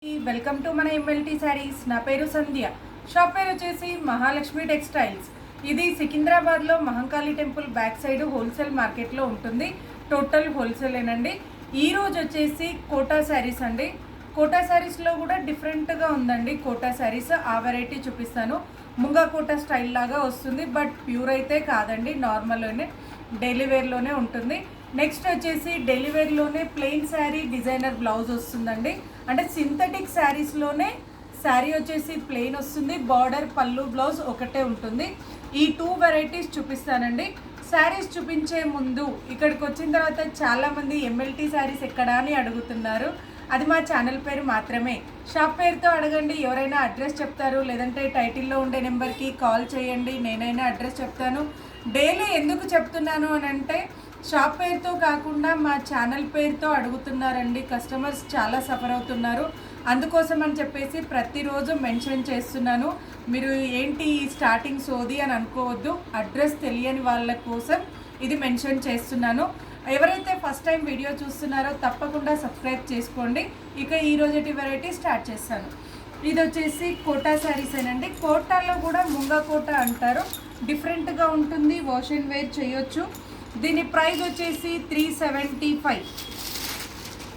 Welcome to మన MLT saris. నా పేరు సంధ్య. షాప్ పేరు వచ్చేసి మహాలక్ష్మి టెక్స్టైల్స్. ఇది సికింద్రాబాద్లో Mahankali temple back side wholesale మార్కెట్లో ఉంటుంది. టోటల్ హోల్సేలేనండి. ఈరోజు వచ్చేసి కోటా శారీస్ అండి. కోటా శారీస్లో కూడా డిఫరెంట్గా ఉందండి. కోటా శారీస్ ఆ వెరైటీ చూపిస్తాను. ముంగా కోటా స్టైల్ లాగా వస్తుంది, బట్ ప్యూర్ అయితే కాదండి, నార్మల్లోనే డైలీ వేర్లోనే ఉంటుంది. నెక్స్ట్ వచ్చేసి డైలీ వేర్లోనే ప్లెయిన్ శారీ డిజైనర్ బ్లౌజ్ వస్తుందండి. అంటే సింథటిక్ శారీస్లోనే శారీ వచ్చేసి ప్లెయిన్ వస్తుంది, బార్డర్ పళ్ళు బ్లౌజ్ ఒకటే ఉంటుంది. ఈ 2 వెరైటీస్ చూపిస్తానండి. శారీస్ చూపించే ముందు ఇక్కడికి వచ్చిన తర్వాత చాలామంది ఎంఎల్టీ శారీస్ ఎక్కడా అని అడుగుతున్నారు. అది మా ఛానల్ పేరు మాత్రమే. షాప్ పేరుతో అడగండి, ఎవరైనా అడ్రస్ చెప్తారు, లేదంటే టైటిల్లో ఉండే నెంబర్కి కాల్ చేయండి, నేనైనా అడ్రస్ చెప్తాను. డైలీ ఎందుకు చెప్తున్నాను అని అంటే, షాప్ పేరుతో కాకుండా మా ఛానల్ పేరుతో అడుగుతున్నారండి. కస్టమర్స్ చాలా సఫర్ అవుతున్నారు. అందుకోసం అని చెప్పేసి ప్రతిరోజు మెన్షన్ చేస్తున్నాను. మీరు ఏంటి స్టార్టింగ్ సోది అని అనుకోవద్దు. అడ్రస్ తెలియని వాళ్ళ కోసం ఇది మెన్షన్ చేస్తున్నాను. ఎవరైతే ఫస్ట్ టైం వీడియో చూస్తున్నారో తప్పకుండా సబ్స్క్రైబ్ చేసుకోండి. ఇక ఈరోజుటి వెరైటీ స్టార్ట్ చేస్తాను. ఇది వచ్చేసి కోటా శారీస్ ఏనండి. కోటాలో కూడా ముంగా కోటా అంటారు. డిఫరెంట్గా ఉంటుంది, వాష్ అండ్ వేర్ చేయొచ్చు. దీని ప్రైస్ వచ్చేసి 375.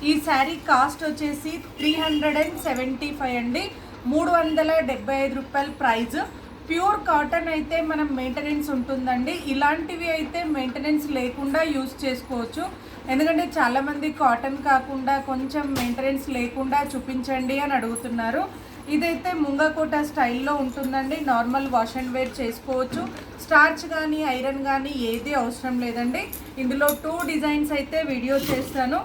ఈ శారీ కాస్ట్ వచ్చేసి 375 అండి. 375 రూపాయల ప్రైజ్. ప్యూర్ కాటన్ అయితే మనం మెయింటెనెన్స్ ఉంటుందండి. ఇలాంటివి అయితే మెయింటెనెన్స్ లేకుండా యూస్ చేసుకోవచ్చు. ఎందుకంటే చాలామంది కాటన్ కాకుండా కొంచెం మెయింటెనెన్స్ లేకుండా చూపించండి అని అడుగుతున్నారు. ఇదైతే ముంగా కోటా స్టైల్లో ఉంటుందండి. నార్మల్ వాష్ అండ్ వేర్ చేసుకోవచ్చు. స్టార్చ్ కానీ ఐరన్ కానీ ఏది అవసరం లేదండి. ఇందులో 2 డిజైన్స్ అయితే వీడియో చేస్తాను.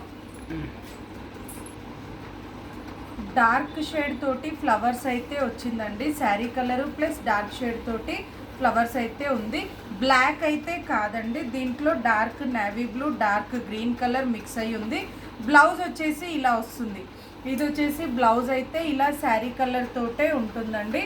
డార్క్ షేడ్ తోటి ఫ్లవర్స్ అయితే వచ్చిందండి. Sari colour plus dark shade తోటి ఫ్లవర్స్ అయితే ఉంది. బ్లాక్ అయితే కాదండి. దీంట్లో dark navy blue, dark green colour mix అయ్యి ఉంది. బ్లౌజ్ వచ్చేసి ఇలా వస్తుంది. ఇది వచ్చేసి బ్లౌజ్ అయితే ఇలా శారీ కలర్ తోటే ఉంటుందండి.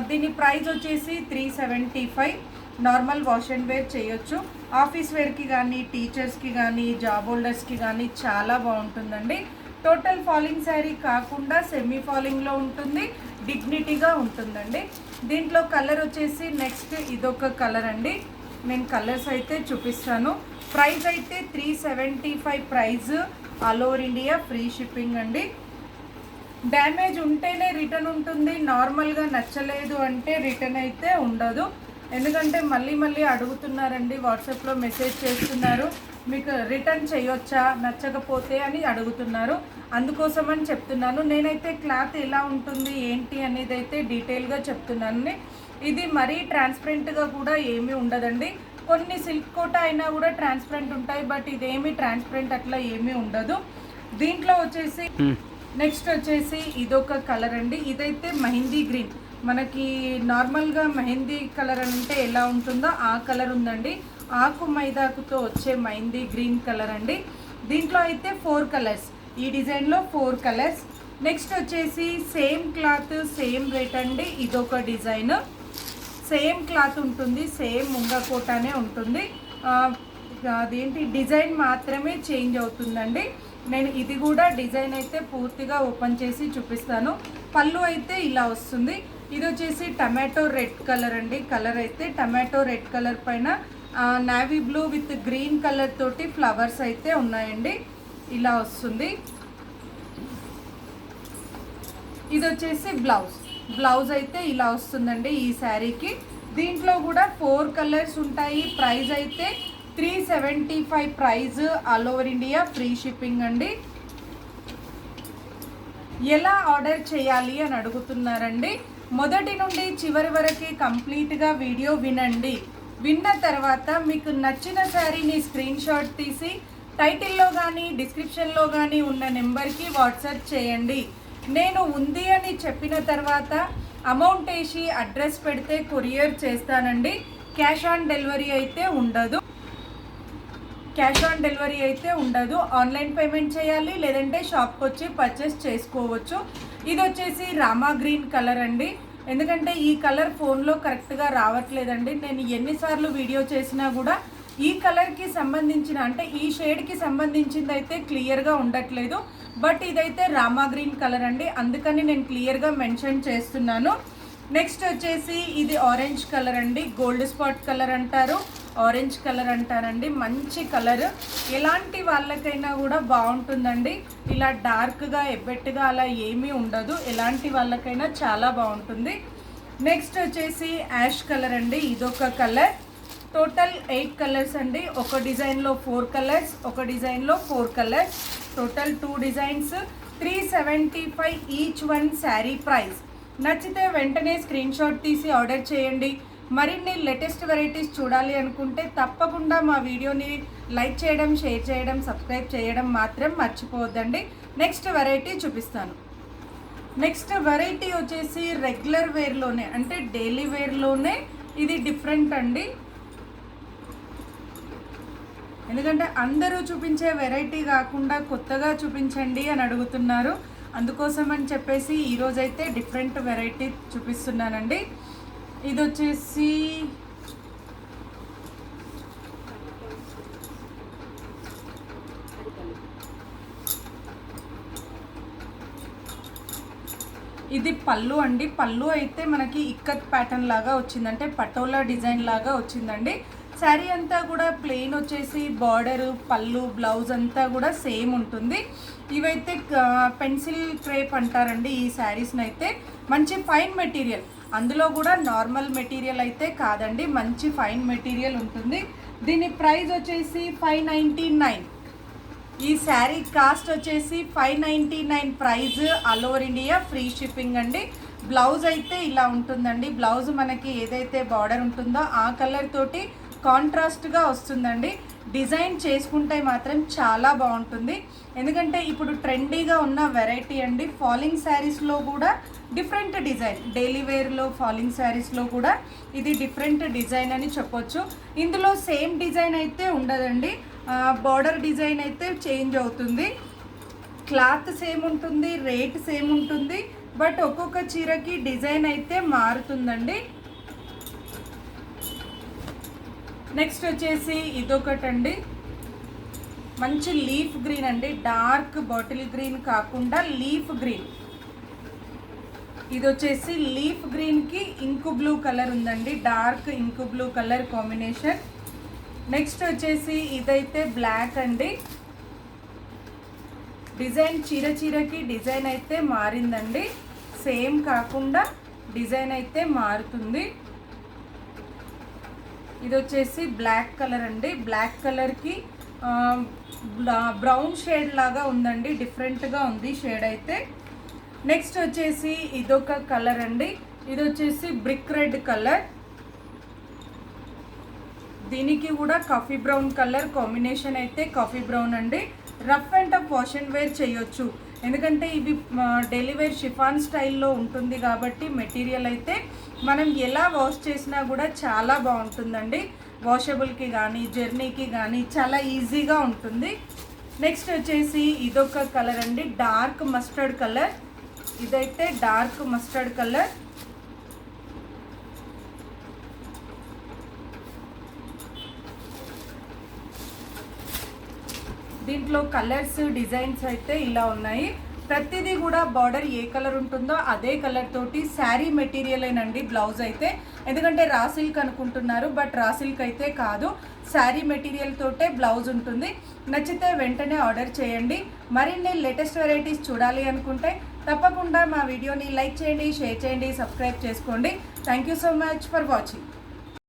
దీని ప్రైస్ వచ్చేసి 375. నార్మల్ వాష్ అండ్ వేర్ చేయొచ్చు. ఆఫీస్ వేర్కి కానీ, టీచర్స్కి కానీ, జాబ్ హోల్డర్స్కి కానీ చాలా బాగుంటుందండి. టోటల్ ఫాలింగ్ శారీ కాకుండా సెమీ ఫాలింగ్లో ఉంటుంది, డిగ్నిటీగా ఉంటుందండి. దీంట్లో కలర్ వచ్చేసి నెక్స్ట్ ఇదొక కలర్ అండి. నేను కలర్స్ అయితే చూపిస్తాను. ప్రైస్ అయితే 375 price. All over India free shipping అండి. డ్యామేజ్ ఉంటేనే రిటర్న్ ఉంటుంది. నార్మల్గా నచ్చలేదు అంటే రిటర్న్ అయితే ఉండదు. ఎందుకంటే మళ్ళీ అడుగుతున్నారండి, వాట్సాప్లో మెసేజ్ చేస్తున్నారు, మీకు రిటర్న్ చేయొచ్చా నచ్చకపోతే అని అడుగుతున్నారు. అందుకోసమని చెప్తున్నాను. నేనైతే క్లాత్ ఎలా ఉంటుంది ఏంటి అనేది అయితే డీటెయిల్గా చెప్తున్నాను. ఇది మరీ ట్రాన్స్పరెంట్గా కూడా ఏమీ ఉండదండి. కొన్ని సిల్క్ కోట అయినా కూడా ట్రాన్స్పరెంట్ ఉంటాయి, బట్ ఇదేమీ ట్రాన్స్పరెంట్ అట్లా ఏమీ ఉండదు. దీంట్లో వచ్చేసి నెక్స్ట్ వచ్చేసి ఇదొక కలర్ అండి. ఇదైతే మెహందీ గ్రీన్. మనకి నార్మల్గా మెహందీ కలర్ అంటే ఎలా ఉంటుందో ఆ కలర్ ఉందండి. ఆకు మైదాకుతో వచ్చే మెహందీ గ్రీన్ కలర్ అండి. దీంట్లో అయితే 4 కలర్స్. ఈ డిజైన్లో 4 కలర్స్. నెక్స్ట్ వచ్చేసి సేమ్ క్లాత్ సేమ్ రేట్ అండి. ఇదొక డిజైన్. సేమ్ క్లాత్ ఉంటుంది, సేమ్ ముంగా కోటానే ఉంటుంది. అదేంటి డిజైన్ మాత్రమే చేంజ్ అవుతుందండి. నేను ఇది కూడా డిజైన్ అయితే పూర్తిగా ఓపెన్ చేసి చూపిస్తాను. పళ్ళు అయితే ఇలా వస్తుంది. ఇది వచ్చేసి టమాటో రెడ్ కలర్ అండి. కలర్ అయితే టమాటో రెడ్ కలర్ పైన navy blue with green colour తోటి ఫ్లవర్స్ అయితే ఉన్నాయండి. ఇలా వస్తుంది. ఇది వచ్చేసి బ్లౌజ్ అయితే ఇలా వస్తుందండి ఈ శారీకి. దీంట్లో కూడా 4 కలర్స్ ఉంటాయి. ప్రైస్ అయితే 375 price. All over India free shipping అండి. ఎలా ఆర్డర్ చేయాలి అని అడుగుతున్నారండి. మొదటి నుండి చివరి వరకు కంప్లీట్గా వీడియో వినండి. విన్న తర్వాత మీకు నచ్చిన శారీని స్క్రీన్ షాట్ తీసి టైటిల్లో కానీ డిస్క్రిప్షన్లో కానీ ఉన్న నెంబర్కి వాట్సాప్ చేయండి. నేను ఉంది అని చెప్పిన తర్వాత అమౌంట్ వేసి అడ్రస్ పెడితే కొరియర్ చేస్తానండి. క్యాష్ ఆన్ డెలివరీ అయితే ఉండదు. ఆన్లైన్ పేమెంట్ చేయాలి, లేదంటే షాప్కి వచ్చి పర్చేస్ చేసుకోవచ్చు. ఇది వచ్చేసి రామా గ్రీన్ కలర్ అండి. ఎందుకంటే ఈ కలర్ ఫోన్లో కరెక్ట్గా రావట్లేదండి. నేను ఎన్నిసార్లు వీడియో చేసినా కూడా ఈ కలర్కి సంబంధించిన అంటే ఈ షేడ్కి సంబంధించింది అయితే క్లియర్గా ఉండట్లేదు, బట్ ఇదైతే రామా గ్రీన్ కలర్ అండి, అందుకని నేను క్లియర్గా మెన్షన్ చేస్తున్నాను. నెక్స్ట్ వచ్చేసి ఇది ఆరెంజ్ కలర్ అండి, గోల్డ్ స్పాట్ కలర్ అంటారు, ఆరెంజ్ కలర్ అంటారండి. మంచి కలర్, ఎలాంటి వాళ్ళకైనా కూడా బాగుంటుందండి. ఇలా డార్క్గా ఎబ్బెట్టుగా అలా ఏమీ ఉండదు, ఎలాంటి వాళ్ళకైనా చాలా బాగుంటుంది. నెక్స్ట్ వచ్చేసి యాష్ కలర్ అండి, ఇదొక కలర్. టోటల్ 8 కలర్స్ అండి, ఒక డిజైన్లో 4 కలర్స్, ఒక డిజైన్లో 4 colours, total 2 designs, 375 each one sari price. నచ్చితే వెంటనే స్క్రీన్ షాట్ తీసి ఆర్డర్ చేయండి. మరిన్ని లేటెస్ట్ వెరైటీస్ చూడాలి అనుకుంటే తప్పకుండా మా వీడియోని లైక్ చేయడం, షేర్ చేయడం, సబ్స్క్రైబ్ చేయడం మాత్రం మర్చిపోవద్దండి. నెక్స్ట్ వెరైటీ చూపిస్తాను. నెక్స్ట్ వెరైటీ వచ్చేసి రెగ్యులర్ వేర్లోనే అంటే డైలీ వేర్లోనే ఇది డిఫరెంట్ అండి, ఎందుకంటే అందరూ చూపించే వెరైటీ కాకుండా కొత్తగా చూపించండి అని అడుగుతున్నారు, అందుకోసం అని చెప్పేసి ఈరోజైతే డిఫరెంట్ వెరైటీ చూపిస్తున్నానండి. ఇది వచ్చేసి ఇది పళ్ళు అండి. పళ్ళు అయితే మనకి ఇక్కత్ ప్యాటర్న్ లాగా వచ్చింది, అంటే పటోలా డిజైన్ లాగా వచ్చిందండి. శారీ అంతా కూడా ప్లెయిన్ వచ్చేసి బార్డరు, పళ్ళు, బ్లౌజ్ అంతా కూడా సేమ్ ఉంటుంది. ఇవైతే పెన్సిల్ క్రేప్ అంటారండి ఈ శారీస్ని. అయితే మంచి ఫైన్ మెటీరియల్, అందులో కూడా నార్మల్ మెటీరియల్ అయితే కాదండి, మంచి ఫైన్ మెటీరియల్ ఉంటుంది. దీని ప్రైస్ వచ్చేసి 599. ఈ శారీ కాస్ట్ వచ్చేసి 599 price, all over India free shipping అండి. బ్లౌజ్ అయితే ఇలా ఉంటుందండి, బ్లౌజ్ మనకి ఏదైతే బార్డర్ ఉంటుందో ఆ కలర్ తోటి కాంట్రాస్ట్గా వస్తుందండి. డిజైన్ చేసుకుంటే మాత్రం చాలా బాగుంటుంది, ఎందుకంటే ఇప్పుడు ట్రెండీగా ఉన్న వెరైటీ అండి. ఫాలింగ్ శారీస్లో కూడా డిఫరెంట్ డిజైన్, డైలీ వేర్లో ఫాలింగ్ శారీస్లో కూడా ఇది డిఫరెంట్ డిజైన్ అని చెప్పొచ్చు. ఇందులో సేమ్ డిజైన్ అయితే ఉండదండి, బార్డర్ డిజైన్ అయితే చేంజ్ అవుతుంది. క్లాత్ సేమ్ ఉంటుంది, రేట్ సేమ్ ఉంటుంది, బట్ ఒక్కొక్క చీరకి డిజైన్ అయితే మారుతుందండి. నెక్స్ట్ వచ్చేసి ఇదొకటండి, మంచి లీఫ్ గ్రీన్ అండి, డార్క్ బాటిల్ గ్రీన్ కాకుండా లీఫ్ గ్రీన్. ఇది వచ్చేసి లీఫ్ గ్రీన్కి ఇంకు బ్లూ కలర్ ఉందండి, dark ink blue colour combination. Next వచ్చేసి ఇదైతే బ్లాక్ అండి, డిజైన్ చీరకి డిజైన్ అయితే మారిందండి, సేమ్ కాకుండా డిజైన్ అయితే మారుతుంది. ఇది వచ్చేసి బ్లాక్ కలర్ అండి, బ్లాక్ కలర్కి బ్రౌన్ షేడ్ లాగా ఉందండి, డిఫరెంట్గా ఉంది షేడ్ అయితే. నెక్స్ట్ వచ్చేసి ఇదొక కలర్ అండి, ఇది వచ్చేసి బ్రిక్ రెడ్ కలర్, దీనికి కూడా కాఫీ బ్రౌన్ కలర్ కాంబినేషన్ అయితే కాఫీ బ్రౌన్ అండి. Rough and tough wash and wear చేయొచ్చు, ఎందుకంటే ఇవి డైలీ వేర్ షిఫాన్ స్టైల్లో ఉంటుంది కాబట్టి మెటీరియల్ అయితే మనం ఎలా వాష్ చేసినా కూడా చాలా బాగుంటుందండి. వాషబుల్కి కానీ జర్నీకి కానీ చాలా ఈజీగా ఉంటుంది. నెక్స్ట్ వచ్చేసి ఇదొక కలర్ అండి, డార్క్ మస్టర్డ్ కలర్, ఇదైతే డార్క్ మస్టర్డ్ కలర్. దీంట్లో కలర్స్ డిజైన్స్ అయితే ఇలా ఉన్నాయి. ప్రతిదీ కూడా బార్డర్ ఏ కలర్ ఉంటుందో అదే కలర్ తోటి శారీ మెటీరియల్ ఏనండి బ్లౌజ్ అయితే, ఎందుకంటే రా సిల్క్ అనుకుంటున్నారు, బట్ రా సిల్క్ అయితే కాదు, శారీ మెటీరియల్ తోటే బ్లౌజ్ ఉంటుంది. నచ్చితే వెంటనే ఆర్డర్ చేయండి. మరిన్ని లేటెస్ట్ వెరైటీస్ చూడాలి అనుకుంటే తప్పకుండా మా వీడియోని లైక్ చేయండి, షేర్ చేయండి, సబ్స్క్రైబ్ చేసుకోండి. Thank you so much for watching.